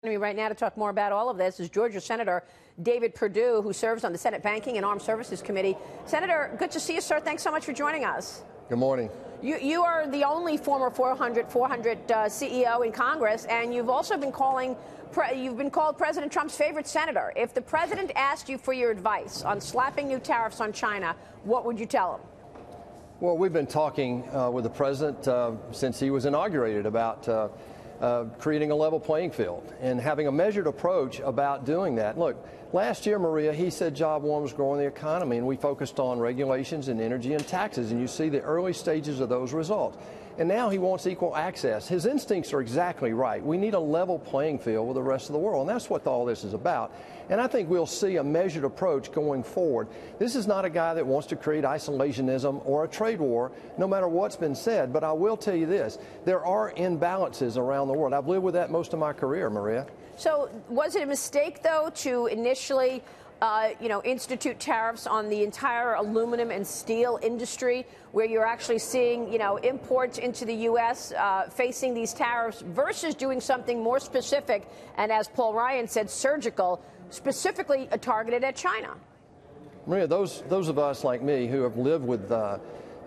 Me right now to talk more about all of this is Georgia Senator David Perdue, who serves on the Senate Banking and Armed Services Committee. Senator, good to see you, sir. Thanks so much for joining us. Good morning. You are the only former 400 CEO in Congress, and you've also been called President Trump's favorite senator. If the president asked you for your advice on slapping new tariffs on China, what would you tell him? Well, we've been talking with the president since he was inaugurated about creating a level playing field and having a measured approach about doing that. Look, last year, Maria, he said job one was growing the economy, and we focused on regulations and energy and taxes, and you see the early stages of those results. And now he wants equal access. His instincts are exactly right. We need a level playing field with the rest of the world, and that's what all this is about. And I think we'll see a measured approach going forward. This is not a guy that wants to create isolationism or a trade war, no matter what's been said. But I will tell you this, there are imbalances around the world. I've lived with that most of my career, Maria. So was it a mistake, though, to initially institute tariffs on the entire aluminum and steel industry, where you're actually seeing, imports into the U.S. Facing these tariffs versus doing something more specific and, as Paul Ryan said, surgical, specifically targeted at China? Maria, those of us like me who have lived with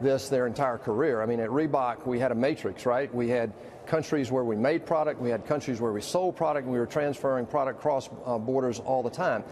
this their entire career. I mean, at Reebok, we had a matrix, right? We had countries where we made product, we had countries where we sold product, and we were transferring product cross borders all the time.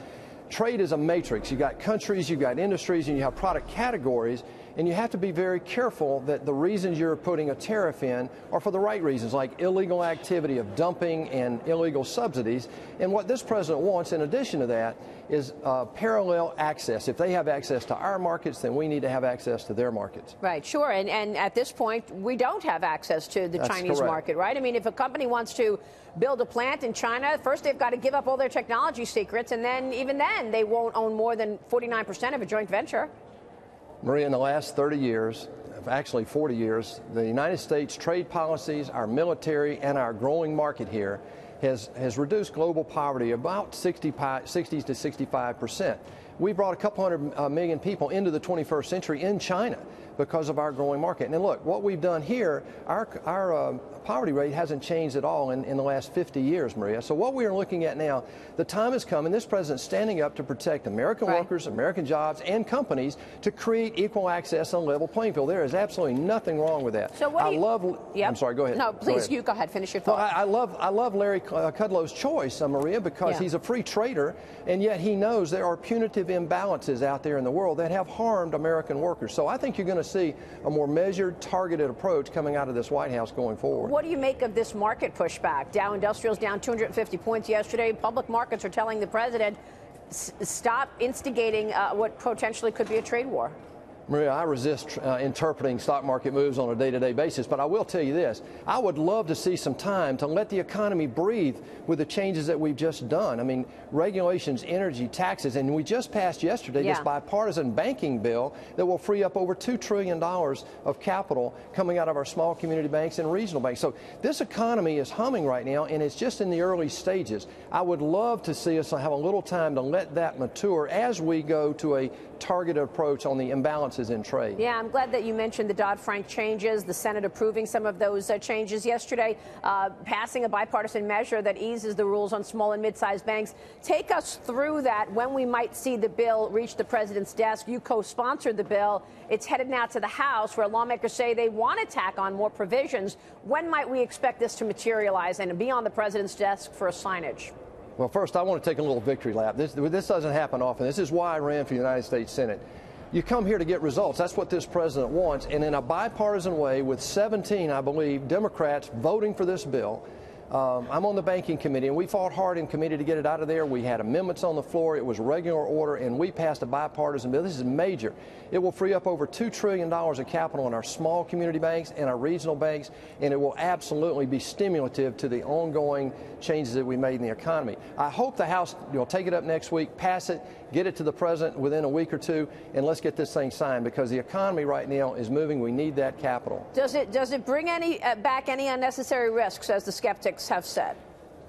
Trade is a matrix. You've got countries, you've got industries, and you have product categories, and you have to be very careful that the reasons you're putting a tariff in are for the right reasons, like illegal activity of dumping and illegal subsidies. And what this president wants, in addition to that, is parallel access. If they have access to our markets, then we need to have access to their markets. Right, sure. And at this point, we don't have access to the Chinese market, right? I mean, if a company wants to build a plant in China, first they've got to give up all their technology secrets, and then even then they won't own more than 49% of a joint venture. Maria, in the last 30 years, actually 40 years, the United States trade policies, our military, and our growing market here has reduced global poverty about 60 to 65%. We brought a couple hundred million people into the 21st century in China because of our growing market. And look, what we've done here, our poverty rate hasn't changed at all in the last 50 years, Maria. So what we are looking at now, the time has come, and this president's standing up to protect American workers, American jobs, and companies to create equal access on a level playing field. There is absolutely nothing wrong with that. So what I'm sorry, go ahead. No, please, you go ahead, finish your thought. Well, I love Larry Kudlow's choice, Maria, because he's a free trader, and yet he knows there are punitive imbalances out there in the world that have harmed American workers. So I think you're going to see a more measured, targeted approach coming out of this White House going forward. What do you make of this market pushback? Dow Industrial's down 250 points yesterday. Public markets are telling the president, stop instigating what potentially could be a trade war. Maria, I resist interpreting stock market moves on a day-to-day basis, but I will tell you this. I would love to see some time to let the economy breathe with the changes that we've just done. I mean, regulations, energy, taxes, and we just passed yesterday this bipartisan banking bill that will free up over $2 trillion of capital coming out of our small community banks and regional banks. So this economy is humming right now, and it's just in the early stages. I would love to see us have a little time to let that mature as we go to a targeted approach on the imbalances in trade. Yeah, I'm glad that you mentioned the Dodd-Frank changes, the Senate approving some of those changes yesterday, passing a bipartisan measure that eases the rules on small and mid-sized banks. Take us through that, when we might see the bill reach the president's desk. You co-sponsored the bill. It's headed now to the House, where lawmakers say they want to tack on more provisions. When might we expect this to materialize and be on the president's desk for a signage? Well, first, I want to take a little victory lap. This doesn't happen often. This is why I ran for the United States Senate. You come here to get results. That's what this president wants. And in a bipartisan way, with 17, I believe, Democrats voting for this bill, I'm on the banking committee, and we fought hard in committee to get it out of there. We had amendments on the floor. It was regular order, and we passed a bipartisan bill. This is major. It will free up over $2 trillion of capital in our small community banks and our regional banks, and it will absolutely be stimulative to the ongoing changes that we made in the economy. I hope the House will take it up next week, pass it, get it to the president within a week or two, and let's get this thing signed, because the economy right now is moving. We need that capital. Does it bring back any unnecessary risks, as the skeptics have said?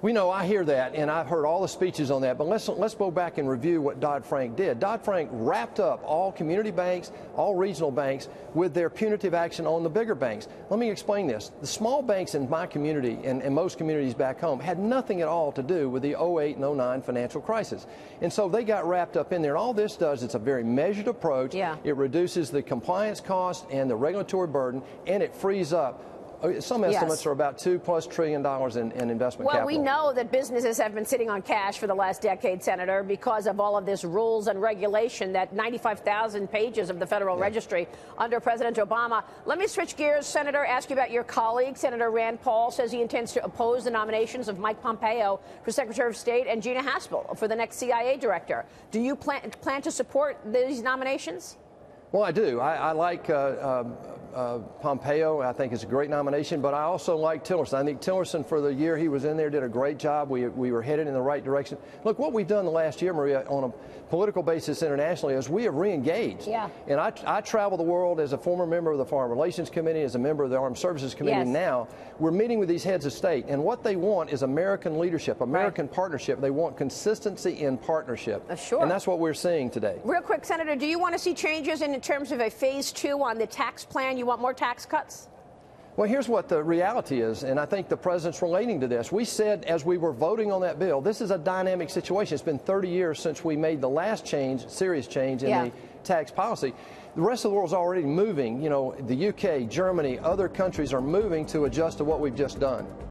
We know, I hear that, and I've heard all the speeches on that, but let's go back and review what Dodd-Frank did. Dodd-Frank wrapped up all community banks, all regional banks, with their punitive action on the bigger banks. Let me explain this. The small banks in my community and most communities back home had nothing at all to do with the 08 and 09 financial crisis. And so they got wrapped up in there. And all this does, it's a very measured approach. Yeah. It reduces the compliance cost and the regulatory burden, and it frees up. Some estimates are about $2+ trillion in investment capital. Well, we know that businesses have been sitting on cash for the last decade, Senator, because of all of this rules and regulation, that 95,000 pages of the Federal Registry under President Obama. Let me switch gears, Senator, ask you about your colleague. Senator Rand Paul says he intends to oppose the nominations of Mike Pompeo for Secretary of State and Gina Haspel for the next CIA director. Do you plan to support these nominations? Well, I do. I like Pompeo. I think it's a great nomination, but I also like Tillerson. I think Tillerson, for the year he was in there, did a great job. We were headed in the right direction. Look, what we've done the last year, Maria, on a political basis internationally, is we have re-engaged. Yeah. And I travel the world as a former member of the Foreign Relations Committee, as a member of the Armed Services Committee. Now we're meeting with these heads of state, and what they want is American leadership, American partnership. They want consistency in partnership. Sure. And that's what we're seeing today. Real quick, Senator, do you want to see changes in terms of a phase 2 on the tax plan? You want more tax cuts? Well, here's what the reality is, and I think the president's relating to this. We said as we were voting on that bill, this is a dynamic situation. It's been 30 years since we made the last change, serious change in the tax policy. The rest of the world's already moving. You know, the UK, Germany, other countries are moving to adjust to what we've just done.